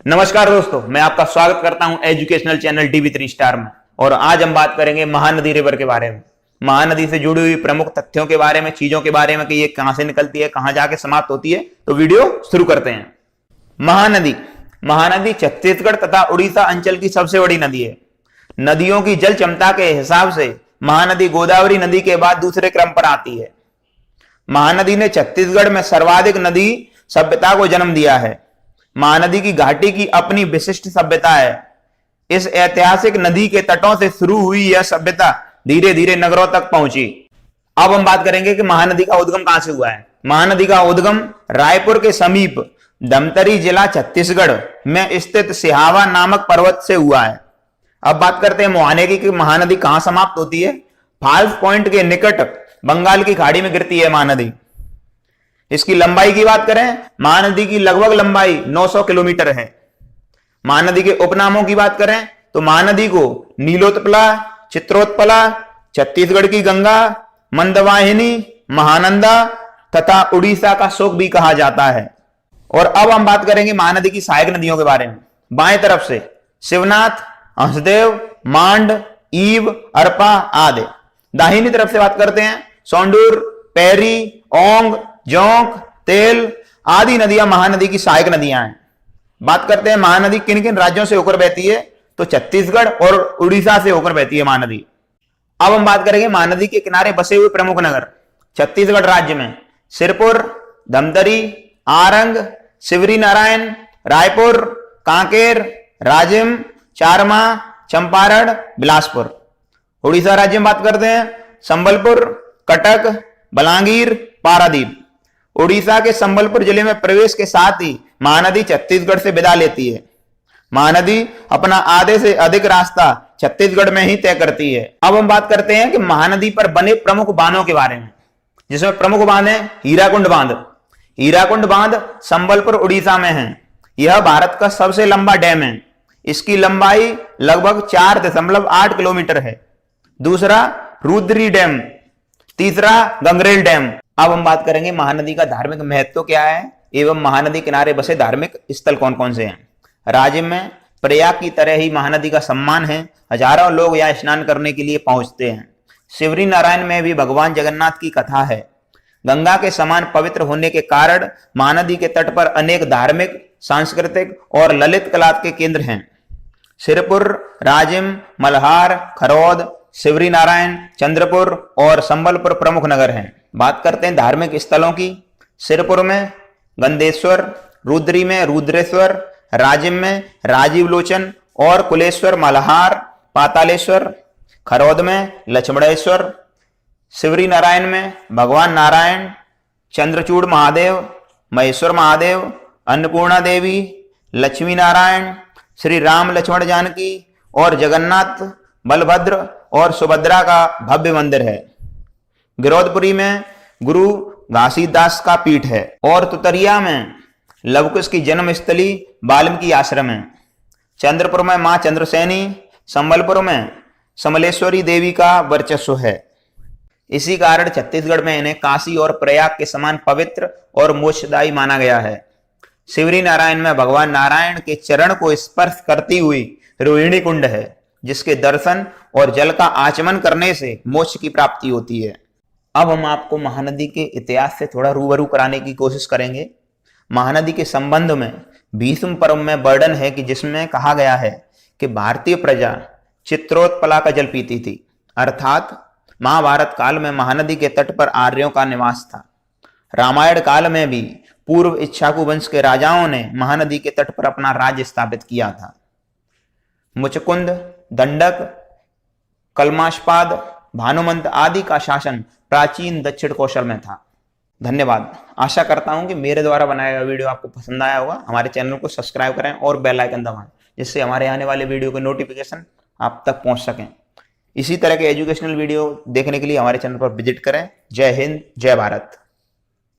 नमस्कार दोस्तों, मैं आपका स्वागत करता हूं एजुकेशनल चैनल DB3 स्टार में। और आज हम बात करेंगे महानदी रिवर के बारे में, महानदी से जुड़ी हुई प्रमुख तथ्यों के बारे में, चीजों के बारे में कि ये कहां से निकलती है, कहां जाके समाप्त होती है। तो वीडियो शुरू करते हैं। महानदी महानदी छत्तीसगढ़ तथा उड़ीसा अंचल की सबसे बड़ी नदी है। नदियों की जल क्षमता के हिसाब से महानदी गोदावरी नदी के बाद दूसरे क्रम पर आती है। महानदी ने छत्तीसगढ़ में सर्वाधिक नदी सभ्यता को जन्म दिया है। महानदी की घाटी की अपनी विशिष्ट सभ्यता है। इस ऐतिहासिक नदी के तटों से शुरू हुई यह सभ्यता धीरे धीरे नगरों तक पहुंची। अब हम बात करेंगे कि महानदी का उद्गम कहां से हुआ है। महानदी का उद्गम रायपुर के समीप धमतरी जिला छत्तीसगढ़ में स्थित सिहावा नामक पर्वत से हुआ है। अब बात करते हैं मुहाने की कि महानदी कहां समाप्त होती है। फॉल्स पॉइंट के निकट बंगाल की खाड़ी में गिरती है महानदी। इसकी लंबाई की बात करें, महानदी की लगभग लंबाई 900 किलोमीटर है। महानदी के उपनामों की बात करें तो महानदी को नीलोत्पला, चित्रोत्पला, छत्तीसगढ़ की गंगा, मंदवाहिनी, महानंदा तथा उड़ीसा का शोक भी कहा जाता है। और अब हम बात करेंगे महानदी की सहायक नदियों के बारे में। बाएं तरफ से शिवनाथ, हंसदेव, मांड, ईव, अरपा आदि। दाहिनी तरफ से बात करते हैं सोंडूर, पैरी, ओंग, जोंक, तेल आदि नदियां महानदी की सहायक नदियां हैं। बात करते हैं महानदी किन किन राज्यों से होकर बहती है, तो छत्तीसगढ़ और उड़ीसा से होकर बहती है महानदी। अब हम बात करेंगे महानदी के किनारे बसे हुए प्रमुख नगर। छत्तीसगढ़ राज्य में सिरपुर, धमतरी, आरंग, शिवरी नारायण, रायपुर, कांकेर, राजिम, चारमा, चंपारण, बिलासपुर। उड़ीसा राज्य में बात करते हैं संबलपुर, कटक, बलांगीर, पारादीप। उड़ीसा के संबलपुर जिले में प्रवेश के साथ ही महानदी छत्तीसगढ़ से विदा लेती है। महानदी अपना आधे से अधिक रास्ता छत्तीसगढ़ में ही तय करती है। अब हम बात करते हैं कि महानदी पर बने प्रमुख बांधों के बारे में, जिसमें प्रमुख बांध है हीराकुंड बांध। हीराकुंड बांध संबलपुर उड़ीसा में है। यह भारत का सबसे लंबा डैम है। इसकी लंबाई लगभग 4.8 किलोमीटर है। दूसरा रुद्री डैम, तीसरा गंगरेल डैम। अब हम बात करेंगे महानदी का धार्मिक महत्व क्या है एवं महानदी किनारे बसे धार्मिक स्थल कौन कौन से हैं। राज्य में प्रयाग की तरह ही महानदी का सम्मान है। हजारों लोग यहाँ स्नान करने के लिए पहुंचते हैं। शिवरी नारायण में भी भगवान जगन्नाथ की कथा है। गंगा के समान पवित्र होने के कारण महानदी के तट पर अनेक धार्मिक, सांस्कृतिक और ललित कला के केंद्र हैं। सिरपुर, राजिम, मल्हार, खरौद, शिवरी नारायण, चंद्रपुर और संबलपुर प्रमुख नगर हैं। बात करते हैं धार्मिक स्थलों की। सिरपुर में गंदेश्वर, रुद्री में रुद्रेश्वर, राजिम में राजीव लोचन और कुलेश्वर, मल्हार, पातालेश्वर, खरौद में लक्ष्मणेश्वर, शिवरी नारायण में भगवान नारायण, चंद्रचूड़ महादेव, महेश्वर महादेव, अन्नपूर्णा देवी, लक्ष्मी नारायण, श्री राम लक्ष्मण जानकी और जगन्नाथ, बलभद्र और सुभद्रा का भव्य मंदिर है। गिरौदपुरी में गुरु घासीदास का पीठ है और तुतरिया में लवकुश की जन्मस्थली वाल्मीकि आश्रम है। चंद्रपुर में मां चंद्रसेनी, संबलपुर में समलेश्वरी देवी का वर्चस्व है। इसी कारण छत्तीसगढ़ में इन्हें काशी और प्रयाग के समान पवित्र और मोक्षदायी माना गया है। शिवरी नारायण में भगवान नारायण के चरण को स्पर्श करती हुई रोहिणी कुंड है, जिसके दर्शन और जल का आचमन करने से मोक्ष की प्राप्ति होती है। अब हम आपको महानदी के इतिहास से थोड़ा रूबरू कराने की कोशिश करेंगे। महानदी के संबंध में भीष्म पर्व में वर्णन है कि जिसमें कहा गया है कि भारतीय प्रजा चित्रोत्पला का जल पीती थी, अर्थात महाभारत काल में महानदी के तट पर आर्यों का निवास था। रामायण काल में भी पूर्व इक्ष्वाकु वंश के राजाओं ने महानदी के तट पर अपना राज्य स्थापित किया था। मुचकुंद, दंडक, कलमाशपाद, भानुमंत आदि का शासन प्राचीन दक्षिण कौशल में था। धन्यवाद। आशा करता हूं कि मेरे द्वारा बनाया गया वीडियो आपको पसंद आया होगा। हमारे चैनल को सब्सक्राइब करें और बेल आइकन दबाएं, जिससे हमारे आने वाले वीडियो के नोटिफिकेशन आप तक पहुंच सकें। इसी तरह के एजुकेशनल वीडियो देखने के लिए हमारे चैनल पर विजिट करें। जय हिंद, जय भारत।